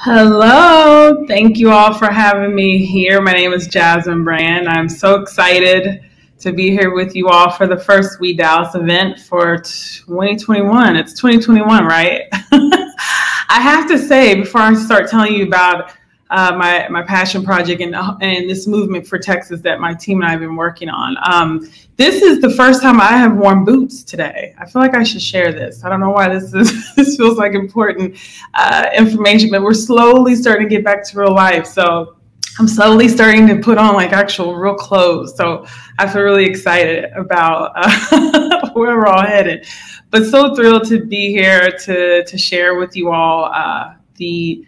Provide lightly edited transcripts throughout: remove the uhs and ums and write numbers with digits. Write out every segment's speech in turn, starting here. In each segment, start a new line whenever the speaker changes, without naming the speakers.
Hello, thank you all for having me here. My name is Jasmin Brand. I'm so excited to be here with you all for the first WEDallas event for 2021. It's 2021, right? I have to say, before I start telling you about my passion project and this movement for Texas that my team and I have been working on. This is the first time I have worn boots today. I feel like I should share this. I don't know why this feels like important information, but we're slowly starting to get back to real life. So I'm slowly starting to put on like actual real clothes. So I feel really excited about where we're all headed, but so thrilled to be here to share with you all the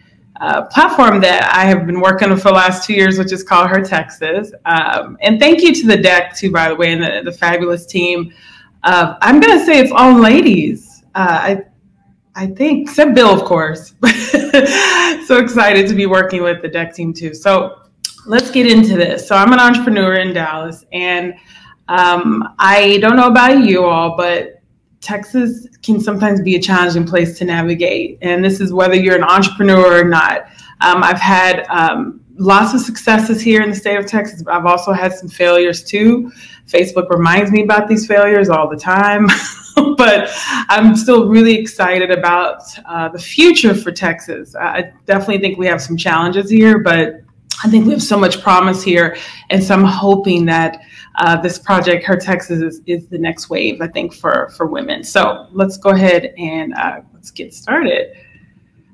platform that I have been working on for the last 2 years, which is called Her Texas. And thank you to the deck too, by the way, and the fabulous team. I'm going to say it's all ladies. I think, except Bill, of course. So excited to be working with the deck team too. So let's get into this. So I'm an entrepreneur in Dallas, and I don't know about you all, but Texas can sometimes be a challenging place to navigate. And this is whether you're an entrepreneur or not. I've had lots of successes here in the state of Texas, but I've also had some failures too. Facebook reminds me about these failures all the time. But I'm still really excited about the future for Texas. I definitely think we have some challenges here, but I think we have so much promise here. And so I'm hoping that this project, Her Texas, is the next wave, I think, for women. So let's go ahead and let's get started.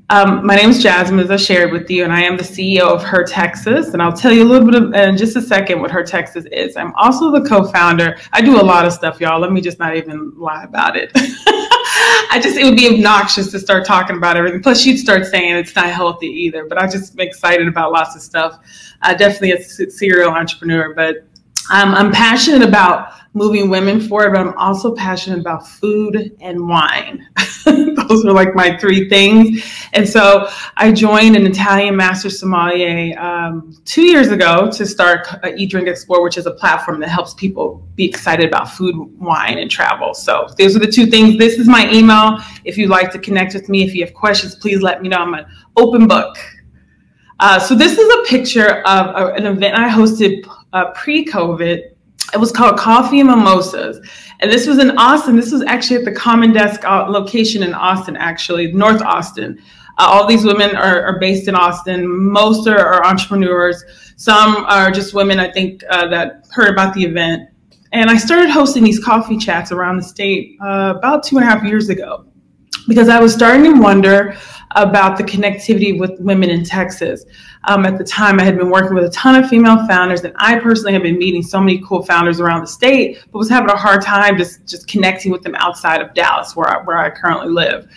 My name is Jasmin, as I shared with you, and I am the CEO of Her Texas. And I'll tell you a little bit in just a second what Her Texas is. I'm also the co-founder. I do a lot of stuff, y'all. Let me just not even lie about it. It would be obnoxious to start talking about everything. Plus, she'd start saying it's not healthy either. But I just am excited about lots of stuff. Definitely a serial entrepreneur, but I'm passionate about moving women forward, but I'm also passionate about food and wine. Those are like my three things. And so I joined an Italian master sommelier 2 years ago to start Eat, Drink, Explore, which is a platform that helps people be excited about food, wine, and travel. So those are the two things. This is my email. If you'd like to connect with me, if you have questions, please let me know. I'm an open book. So this is a picture of an event I hosted pre-COVID. It was called Coffee and Mimosas. And this was in Austin. This was actually at the Common Desk location in Austin, actually, North Austin. All these women are based in Austin. Most are entrepreneurs. Some are just women, I think, that heard about the event. And I started hosting these coffee chats around the state about 2.5 years ago, because I was starting to wonder about the connectivity with women in Texas. At the time, I had been working with a ton of female founders, and I personally have been meeting so many cool founders around the state, but was having a hard time just connecting with them outside of Dallas, where I currently live.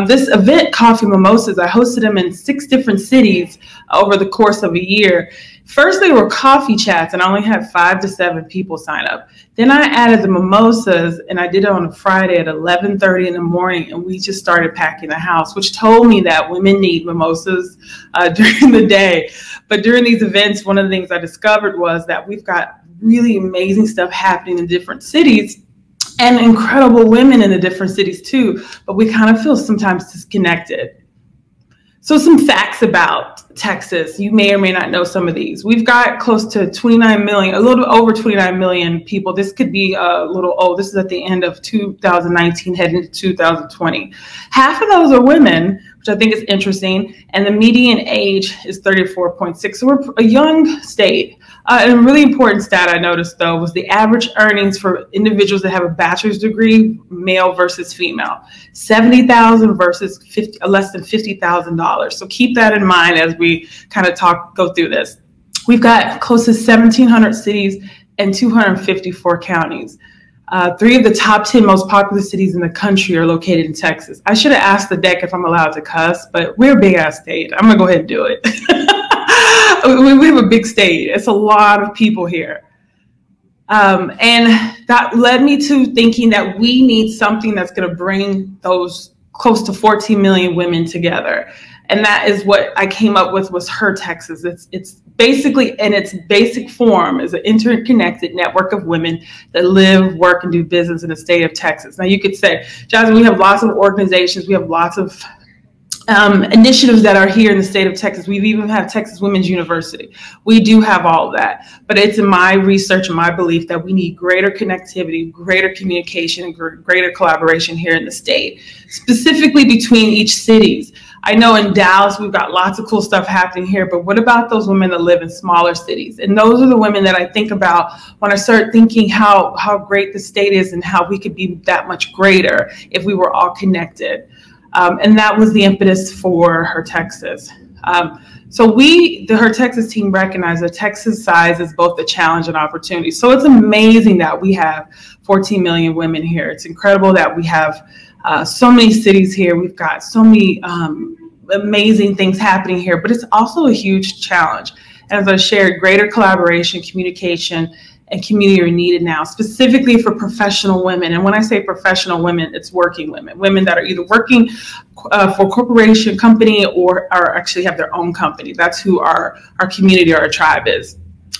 This event, Coffee Mimosas, I hosted them in 6 different cities over the course of a year. First, they were coffee chats, and I only had 5 to 7 people sign up. Then I added the mimosas, and I did it on a Friday at 11:30 in the morning, and we just started packing the house, which told me that women need mimosas during the day. But during these events, one of the things I discovered was that we've got really amazing stuff happening in different cities, and incredible women in the different cities too, but we kind of feel sometimes disconnected. So some facts about Texas. You may or may not know some of these. We've got close to 29 million, a little over 29 million people. This could be a little old. This is at the end of 2019, heading into 2020. Half of those are women, which I think is interesting. And the median age is 34.6. So we're a young state. And a really important stat I noticed, though, was the average earnings for individuals that have a bachelor's degree, male versus female, $70,000 versus less than $50,000. So keep that in mind as we kind of go through this. We've got close to 1,700 cities and 254 counties. 3 of the top 10 most popular cities in the country are located in Texas. I should have asked the deck if I'm allowed to cuss, but we're a big-ass state. I'm going to go ahead and do it. We have a big state. It's a lot of people here. And that led me to thinking that we need something that's going to bring those close to 14 million women together. And that is what I came up with, was Her Texas. It's basically, in its basic form, is an interconnected network of women that live, work, and do business in the state of Texas. Now you could say, Jasmin, we have lots of organizations, we have lots of initiatives that are here in the state of Texas. We've even had Texas Women's University. We do have all of that, but it's in my research and my belief that we need greater connectivity, greater communication, and greater collaboration here in the state, specifically between each cities. I know in Dallas, we've got lots of cool stuff happening here, but what about those women that live in smaller cities? And those are the women that I think about when I start thinking how great the state is and how we could be that much greater if we were all connected. And that was the impetus for Her Texas. So Her Texas team recognized that Texas size is both a challenge and opportunity. So it's amazing that we have 14 million women here. It's incredible that we have so many cities here. We've got so many amazing things happening here, but it's also a huge challenge. And as I shared, greater collaboration, communication, and community are needed now, specifically for professional women. And when I say professional women, it's working women, women that are either working for a corporation, company, or actually have their own company. That's who our community or our tribe is.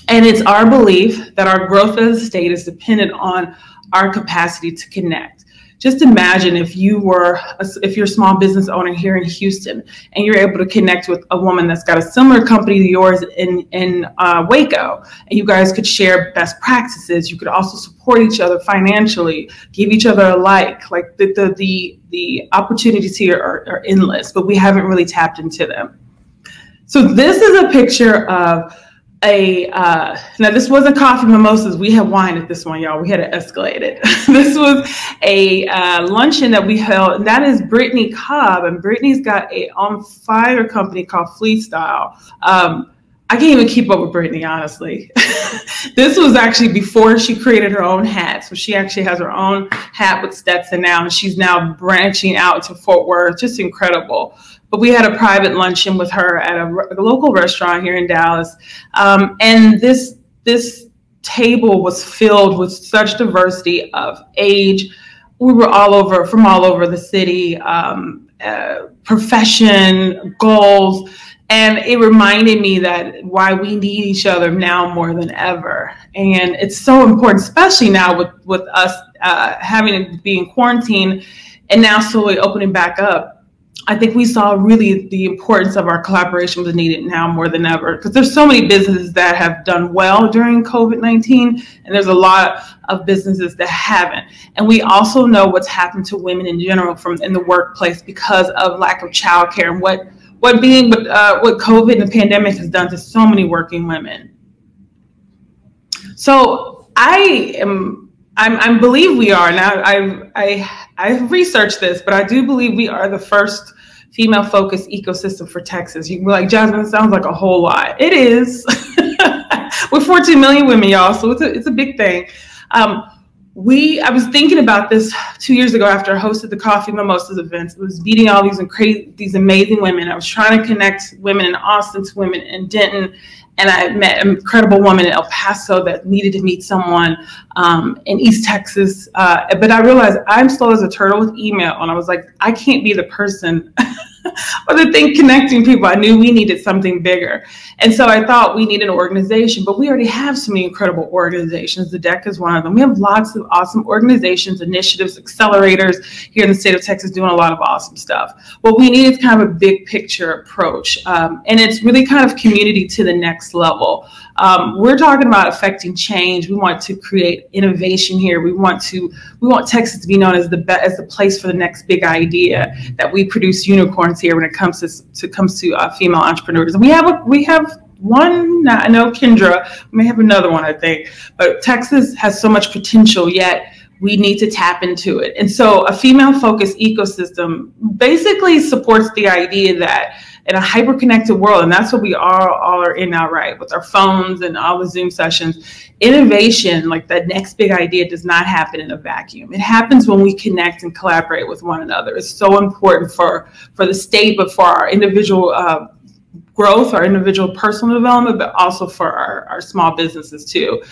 And it's our belief that our growth as a state is dependent on our capacity to connect. Just imagine if you're a small business owner here in Houston and you're able to connect with a woman that's got a similar company to yours in Waco, and you guys could share best practices. You could also support each other financially, give each other a like the opportunities here are endless, but we haven't really tapped into them. So this is a picture of now this wasn't coffee mimosas. We had wine at this one, y'all. We had to escalate it. This was a luncheon that we held, and that is Brittany Cobb, and Brittany's got a on fire company called Freestyle. I can't even keep up with Brittany, honestly. This was actually before she created her own hat. So she actually has her own hat with Stetson now, and she's now branching out to Fort Worth. Just incredible. But we had a private luncheon with her at a local restaurant here in Dallas. And this table was filled with such diversity of age. We were from all over the city, profession, goals. And it reminded me that why we need each other now more than ever. And it's so important, especially now with us having to be in quarantine and now slowly opening back up. I think we saw really the importance of our collaboration was needed now more than ever, because there's so many businesses that have done well during COVID-19, and there's a lot of businesses that haven't. And we also know what's happened to women in general in the workplace because of lack of childcare and what COVID and the pandemic has done to so many working women. So I believe we are now. I've researched this, but I do believe we are the first female-focused ecosystem for Texas. You can be like, Jasmin, it sounds like a whole lot. It is. We're 14 million women, y'all, so it's a big thing. I was thinking about this 2 years ago after I hosted the Coffee Mimosas events. I was meeting all these amazing women. I was trying to connect women in Austin to women in Denton. And I met an incredible woman in El Paso that needed to meet someone in East Texas. But I realized I'm slow as a turtle with email. And I was like, I can't be the person or the thing connecting people. I knew we needed something bigger. And so I thought we needed an organization, but we already have so many incredible organizations. The DEC is one of them. We have lots of awesome organizations, initiatives, accelerators here in the state of Texas doing a lot of awesome stuff. What we need is kind of a big picture approach. And it's really kind of community to the next level. We're talking about affecting change. We want to create innovation here. We want Texas to be known as the place for the next big idea, that we produce unicorns here when it comes to female entrepreneurs. And we have one, I know Kendra, we may have another one, I think, but Texas has so much potential, yet we need to tap into it. And so a female-focused ecosystem basically supports the idea that in a hyper-connected world, and that's what we all are in now, right? With our phones and all the Zoom sessions, innovation, like that next big idea, does not happen in a vacuum. It happens when we connect and collaborate with one another. It's so important for the state, but for our individual growth, our individual personal development, but also for our small businesses too.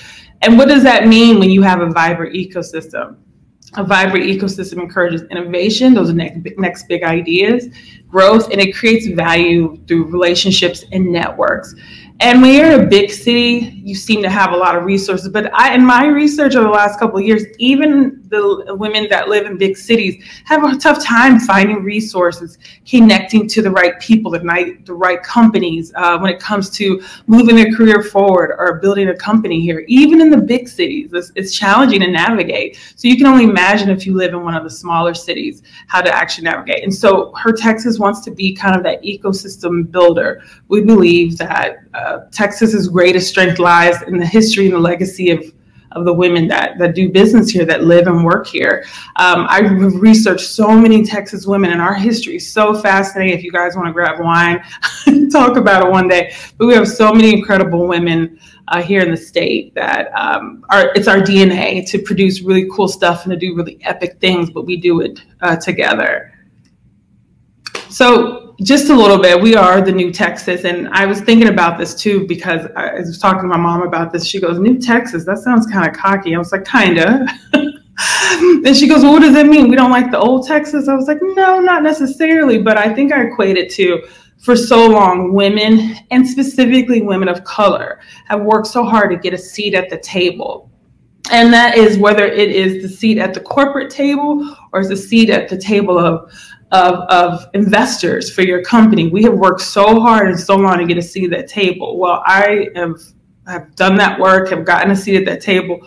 And what does that mean when you have a vibrant ecosystem? A vibrant ecosystem encourages innovation, those next big ideas, growth, and it creates value through relationships and networks. And when you're in a big city, you seem to have a lot of resources. But in my research over the last couple of years, even the women that live in big cities have a tough time finding resources, connecting to the right people, the right companies when it comes to moving their career forward or building a company here. Even in the big cities, it's challenging to navigate. So you can only imagine if you live in one of the smaller cities, how to actually navigate. And so Her Texas wants to be kind of that ecosystem builder. We believe that Texas's greatest strength lies in the history and the legacy of the women that do business here, that live and work here. I've researched so many Texas women, and our history is so fascinating. If you guys want to grab wine, talk about it one day. But we have so many incredible women here in the state that it's our DNA to produce really cool stuff and to do really epic things, but we do it together. So just a little bit, we are the new Texas. And I was thinking about this too, because I was talking to my mom about this. She goes, new Texas, that sounds kind of cocky. I was like, kinda. And she goes, well, what does that mean? We don't like the old Texas? I was like, no, not necessarily. But I think I equate it to, for so long, women, and specifically women of color, have worked so hard to get a seat at the table. And that is whether it is the seat at the corporate table or it's the seat at the table of investors for your company. We have worked so hard and so long to get a seat at that table. Well, I have done that work, have gotten a seat at that table.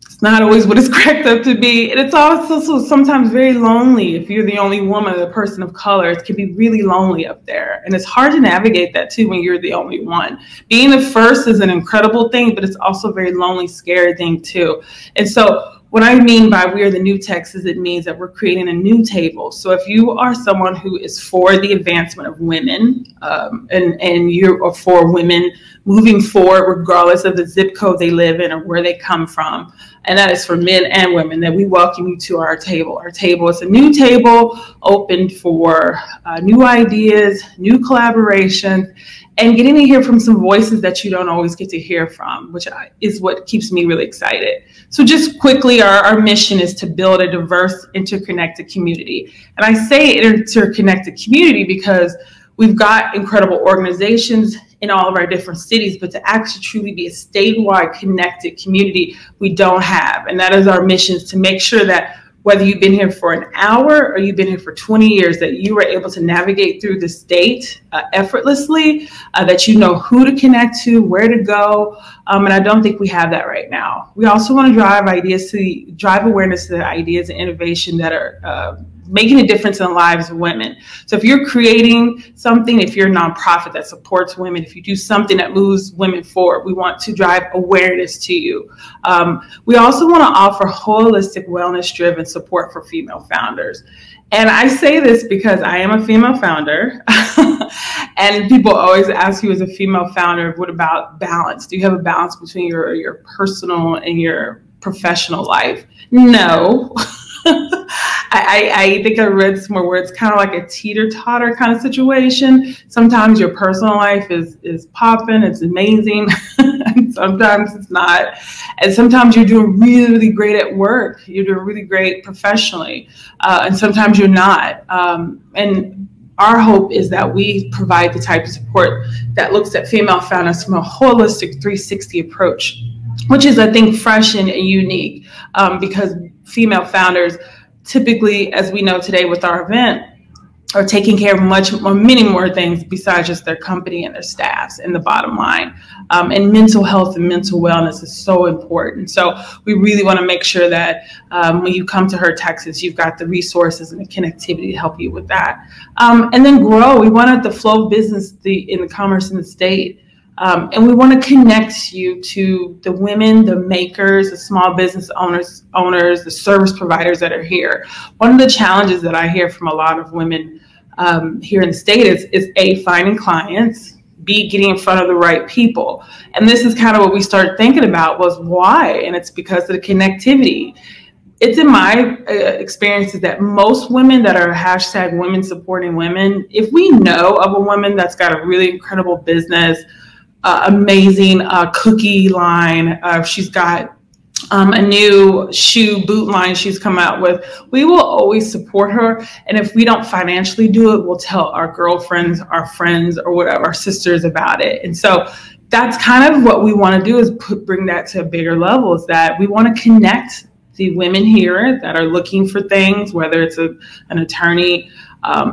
It's not always what it's cracked up to be. And it's also sometimes very lonely if you're the only woman or the person of color. It can be really lonely up there. And it's hard to navigate that too when you're the only one. Being the first is an incredible thing, but it's also a very lonely, scary thing too. And so what I mean by we are the new Texas, it means that we're creating a new table. So if you are someone who is for the advancement of women and you're for women moving forward, regardless of the zip code they live in or where they come from, and that is for men and women, then we welcome you to our table. Our table is a new table open for new ideas, new collaborations, and getting to hear from some voices that you don't always get to hear from, which is what keeps me really excited. So just quickly, our mission is to build a diverse, interconnected community. And I say interconnected community because we've got incredible organizations in all of our different cities, but to actually truly be a statewide connected community, we don't have. And that is our mission, is to make sure that whether you've been here for an hour or you've been here for 20 years, that you are able to navigate through the state effortlessly, that you know who to connect to, where to go. And I don't think we have that right now. We also want to drive awareness to the ideas and innovation that are making a difference in the lives of women. So if you're creating something, if you're a nonprofit that supports women, if you do something that moves women forward, we want to drive awareness to you. We also want to offer holistic, wellness-driven support for female founders. And I say this because I am a female founder. And people always ask you as a female founder, what about balance? Do you have a balance between your personal and your professional life? No. I think I read somewhere where it's kind of like a teeter-totter kind of situation. Sometimes your personal life is popping, it's amazing, and sometimes it's not. And sometimes you're doing really, really great at work. You're doing really great professionally, and sometimes you're not. And our hope is that we provide the type of support that looks at female founders from a holistic 360 approach, which is, I think, fresh and unique, because female founders typically, as we know today with our event, are taking care of many more things besides just their company and their staffs and the bottom line. And mental health and mental wellness is so important. So we really want to make sure that when you come to Her Texas, you've got the resources and the connectivity to help you with that. And then grow. We want the flow of business in the commerce in the state. And we want to connect you to the women, the makers, the small business owners, the service providers that are here. One of the challenges that I hear from a lot of women here in the state is A, finding clients, B, getting in front of the right people. And this is kind of what we started thinking about, was why? And it's because of the connectivity. It's in my experiences that most women that are hashtag women supporting women, if we know of a woman that's got a really incredible business, amazing cookie line, she's got a new boot line she's come out with, we will always support her. And if we don't financially do it, we'll tell our girlfriends, our friends, or whatever, our sisters about it. And so that's kind of what we want to do, is bring that to a bigger level, is that we want to connect the women here that are looking for things, whether it's an attorney,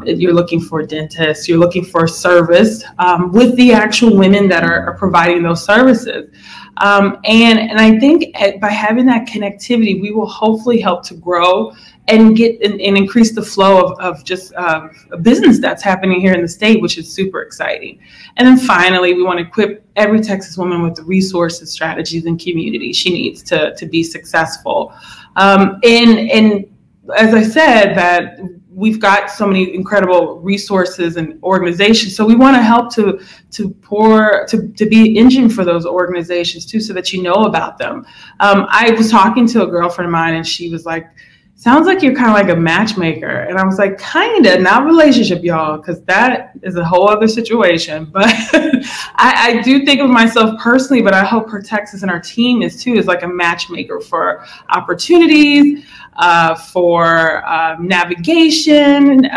you're looking for a dentist, you're looking for a service, with the actual women that are providing those services. And I think by having that connectivity, we will hopefully help to grow and get and increase the flow of just a business that's happening here in the state, which is super exciting. And then finally, we want to equip every Texas woman with the resources, strategies, and community she needs to be successful. And as I said, that we've got so many incredible resources and organizations. So we want to help to be an engine for those organizations too, so that you know about them. I was talking to a girlfriend of mine, and she was like, sounds like you're kind of like a matchmaker. And I was like, kind of, not relationship, y'all, because that is a whole other situation. But I do think of myself personally, but I hope her Texas and our team is too, is like a matchmaker for opportunities, for navigation,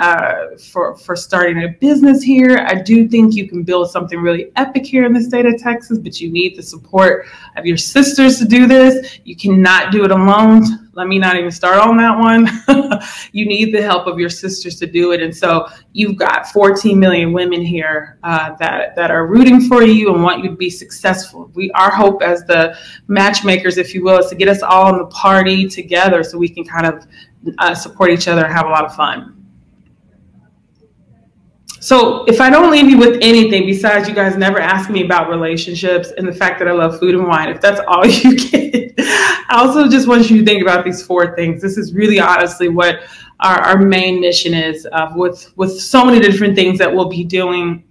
for starting a business here. I do think you can build something really epic here in the state of Texas, but you need the support of your sisters to do this. You cannot do it alone. Let me not even start on that one. You need the help of your sisters to do it. And so you've got 14 million women here that are rooting for you and want you to be successful. Our hope as the matchmakers, if you will, is to get us all in the party together so we can kind of support each other and have a lot of fun. So if I don't leave you with anything besides you guys never ask me about relationships and the fact that I love food and wine, if that's all you get, I also just want you to think about these 4 things. This is really honestly what our main mission is, with so many different things that we'll be doing.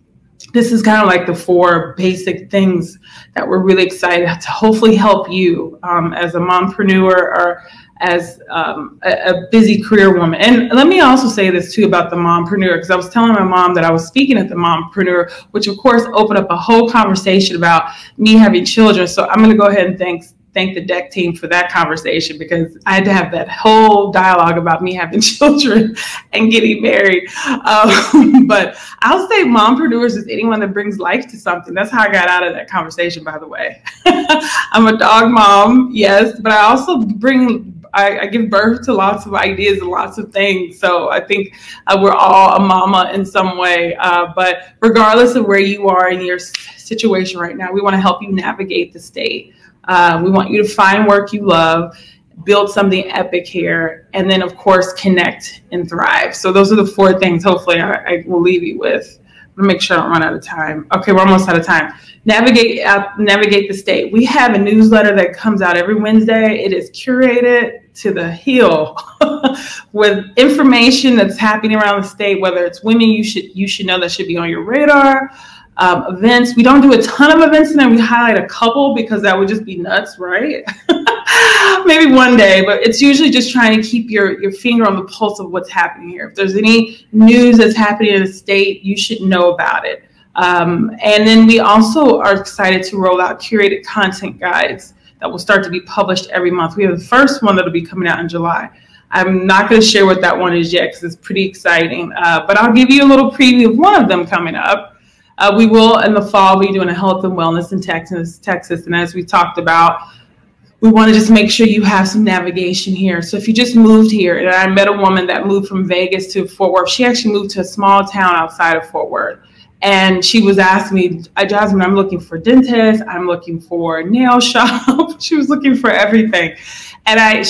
This is kind of like the 4 basic things that we're really excited to hopefully help you as a mompreneur or as a busy career woman. And let me also say this too about the mompreneur, because I was telling my mom that I was speaking at the mompreneur, which of course opened up a whole conversation about me having children. So I'm going to go ahead and thank the deck team for that conversation, because I had to have that whole dialogue about me having children and getting married. But I'll say mompreneurs is anyone that brings life to something. That's how I got out of that conversation, by the way. I'm a dog mom, yes, but I also I give birth to lots of ideas and lots of things. So I think we're all a mama in some way. But regardless of where you are in your situation right now, we want to help you navigate the state. We want you to find work you love, build something epic here, and then, of course, connect and thrive. So those are the 4 things hopefully I will leave you with. I'm gonna make sure I don't run out of time. Okay, we're almost out of time. Navigate the state. We have a newsletter that comes out every Wednesday. It is curated to the hill with information that's happening around the state, whether it's women you should know that should be on your radar, events. We don't do a ton of events, and then we highlight a couple because that would just be nuts, right? Maybe one day, but it's usually just trying to keep your finger on the pulse of what's happening here. If there's any news that's happening in the state, you should know about it. And then we also are excited to roll out curated content guides that will start to be published every month. We have the first one that'll be coming out in July. I'm not going to share what that one is yet because it's pretty exciting, but I'll give you a little preview of one of them coming up. We will, in the fall, be doing a health and wellness in Texas. And as we talked about, we want to just make sure you have some navigation here. So if you just moved here, and I met a woman that moved from Vegas to Fort Worth. She actually moved to a small town outside of Fort Worth. And she was asking me, Jasmin, I'm looking for dentists. I'm looking for a nail shop. She was looking for everything. And I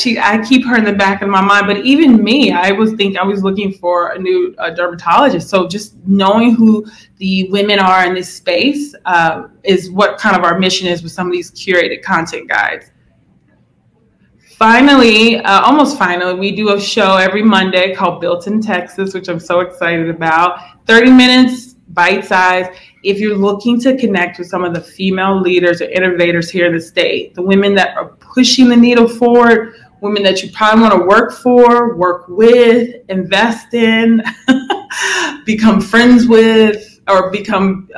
keep her in the back of my mind. But even me, I was looking for a new dermatologist. So just knowing who the women are in this space is what kind of our mission is with some of these curated content guides. Finally, almost finally, we do a show every Monday called Built in Texas, which I'm so excited about. 30 minutes, bite-sized. If you're looking to connect with some of the female leaders or innovators here in the state, the women that are pushing the needle forward, women that you probably want to work for, work with, invest in, become friends with, or become,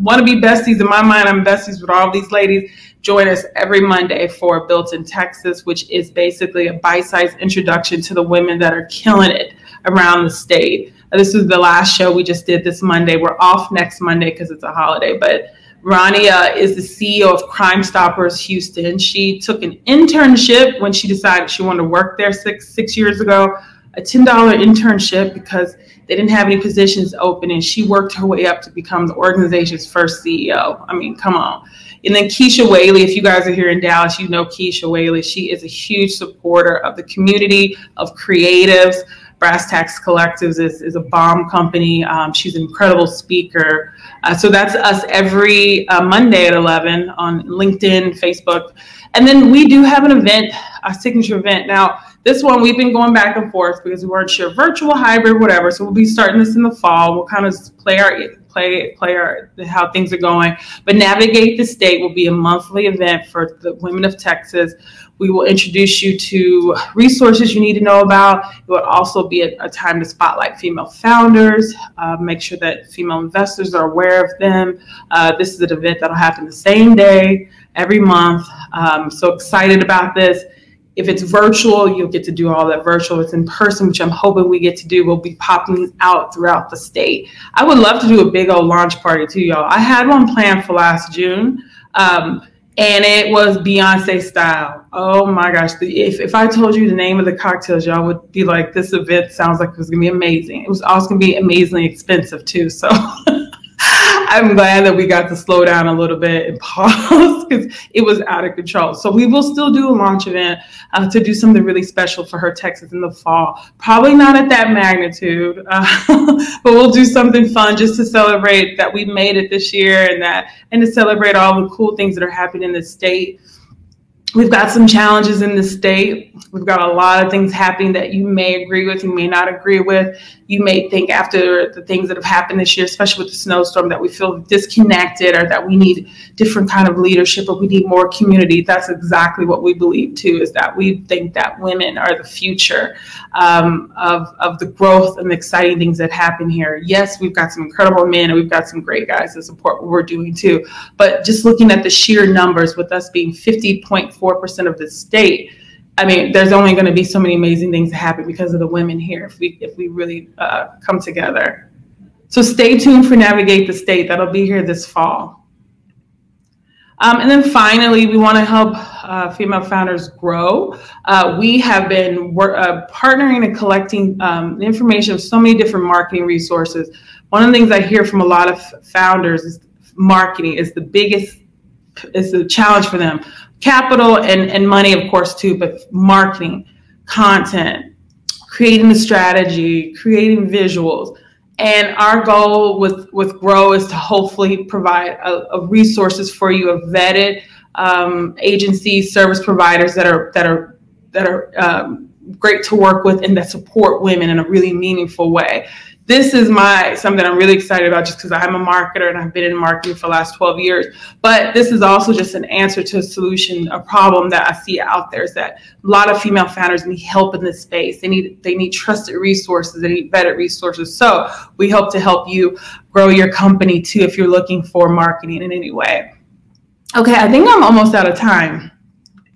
want to be besties. In my mind, I'm besties with all these ladies. Join us every Monday for Built in Texas, which is basically a bite-sized introduction to the women that are killing it around the state. This is the last show we just did this Monday. We're off next Monday because it's a holiday, but Rania is the CEO of Crime Stoppers Houston. She took an internship when she decided she wanted to work there six years ago, a $10 internship because they didn't have any positions open, and she worked her way up to become the organization's first CEO. I mean, come on. And then Keisha Whaley, if you guys are here in Dallas, you know Keisha Whaley. She is a huge supporter of the community, of creatives. Brass Tacks Collectives is a bomb company. She's an incredible speaker. So that's us every Monday at 11 on LinkedIn, Facebook. And then we do have an event, a signature event. Now, this one, we've been going back and forth because we weren't sure, virtual, hybrid, whatever. So we'll be starting this in the fall. We'll kind of play how things are going. But Navigate the State will be a monthly event for the women of Texas. We will introduce you to resources you need to know about. It will also be a time to spotlight female founders, make sure that female investors are aware of them. This is an event that'll happen the same day, every month. So excited about this. If it's virtual, you'll get to do all that virtual. If it's in person, which I'm hoping we get to do. We'll be popping out throughout the state. I would love to do a big old launch party too, y'all. I had one planned for last June. And it was Beyonce style. Oh my gosh. If I told you the name of the cocktails, y'all would be like, this event sounds like it was gonna be amazing. It was also gonna be amazingly expensive too. So I'm glad that we got to slow down a little bit and pause because it was out of control. So we will still do a launch event to do something really special for Her Texas in the fall. Probably not at that magnitude, but we'll do something fun just to celebrate that we made it this year and to celebrate all the cool things that are happening in the state. We've got some challenges in the state. We've got a lot of things happening that you may agree with, you may not agree with. You may think after the things that have happened this year, especially with the snowstorm, that we feel disconnected or that we need different kind of leadership or we need more community. That's exactly what we believe too, is that we think that women are the future of the growth and the exciting things that happen here. Yes, we've got some incredible men and we've got some great guys to support what we're doing too. But just looking at the sheer numbers, with us being 50.4% of the state, I mean, there's only going to be so many amazing things that happen because of the women here if we really come together. So stay tuned for Navigate the State. That'll be here this fall. And then finally, we want to help female founders grow. We have been partnering and collecting the information of so many different marketing resources. One of the things I hear from a lot of founders is marketing is the challenge for them. Capital and money, of course, too, but marketing, content, creating the strategy, creating visuals. And our goal with Grow is to hopefully provide a resources for you of vetted agencies, service providers that are great to work with and that support women in a really meaningful way. This is something I'm really excited about just because I'm a marketer and I've been in marketing for the last 12 years. But this is also just an answer to a solution, a problem that I see out there is that a lot of female founders need help in this space. They need trusted resources, they need vetted resources. So we hope to help you grow your company too if you're looking for marketing in any way. Okay, I think I'm almost out of time.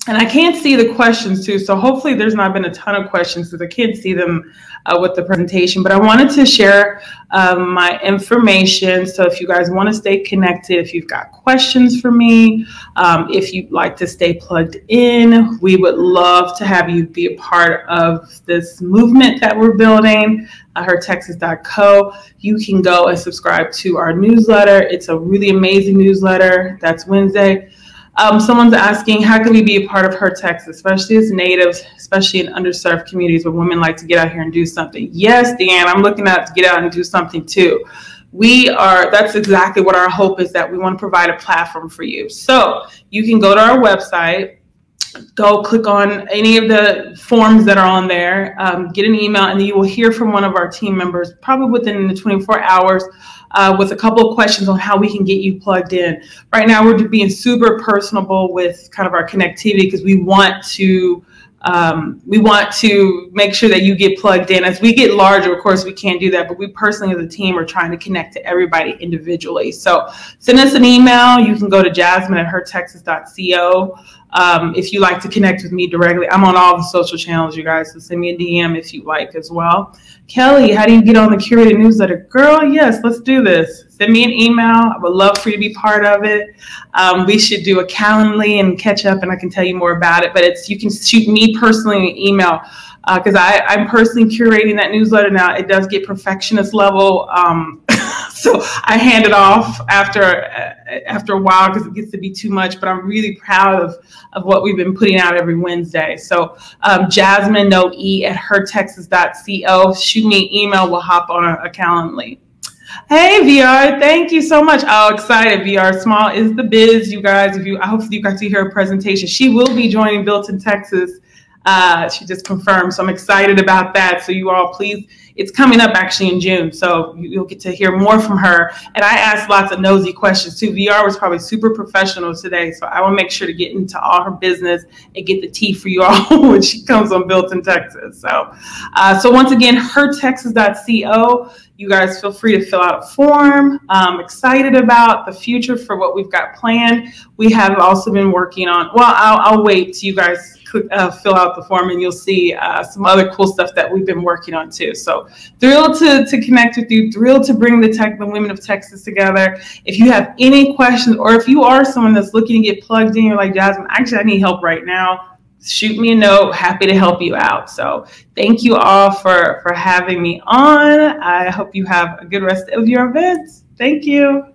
And I can't see the questions too, so hopefully there's not been a ton of questions because I can't see them with the presentation. But I wanted to share my information. So if you guys want to stay connected, if you've got questions for me, if you'd like to stay plugged in, we would love to have you be a part of this movement that we're building, hertexas.co. You can go and subscribe to our newsletter. It's a really amazing newsletter. That's Wednesday. Someone's asking, how can we be a part of Her Texas, especially as natives, especially in underserved communities where women like to get out here and do something? Yes, Deanne, I'm looking out to get out and do something too. That's exactly what our hope is, that we want to provide a platform for you. So you can go to our website, go click on any of the forms that are on there, get an email, and you will hear from one of our team members probably within the 24 hours with a couple of questions on how we can get you plugged in. Right now, we're being super personable with kind of our connectivity because we want to we want to make sure that you get plugged in. As we get larger, of course, we can't do that, but we personally as a team are trying to connect to everybody individually. So send us an email. You can go to jasmin@hertexas.co. If you like to connect with me directly, I'm on all the social channels, you guys, so send me a DM if you like as well. Kelly, how do you get on the Curated Newsletter? Girl, yes, let's do this. Send me an email. I would love for you to be part of it. We should do a Calendly and catch up, and I can tell you more about it. But you can shoot me personally an email because I'm personally curating that newsletter now. It does get perfectionist level. So I hand it off after a while because it gets to be too much, but I'm really proud of what we've been putting out every Wednesday. So Jasmin, no E, @hertexas.co. Shoot me an email. We'll hop on a Calendly. Hey, VR, thank you so much. Oh, excited. VR Small is the biz, you guys. I hope you got to hear her presentation. She will be joining Built in Texas. She just confirmed, so I'm excited about that. So you all, please, it's coming up actually in June, so you'll get to hear more from her. And I asked lots of nosy questions too. VR was probably super professional today, so I will make sure to get into all her business and get the tea for you all when she comes on Built in Texas. So once again, hertexas.co. You guys feel free to fill out a form. I'm excited about the future for what we've got planned. We have also been working on, well, I'll wait till you guys fill out the form and you'll see some other cool stuff that we've been working on too. So thrilled to connect with you, thrilled to bring the women of Texas together. If you have any questions, or if you are someone that's looking to get plugged in, you're like, Jasmin, actually I need help right now, shoot me a note. Happy to help you out. So thank you all for having me on. I hope you have a good rest of your events. Thank you.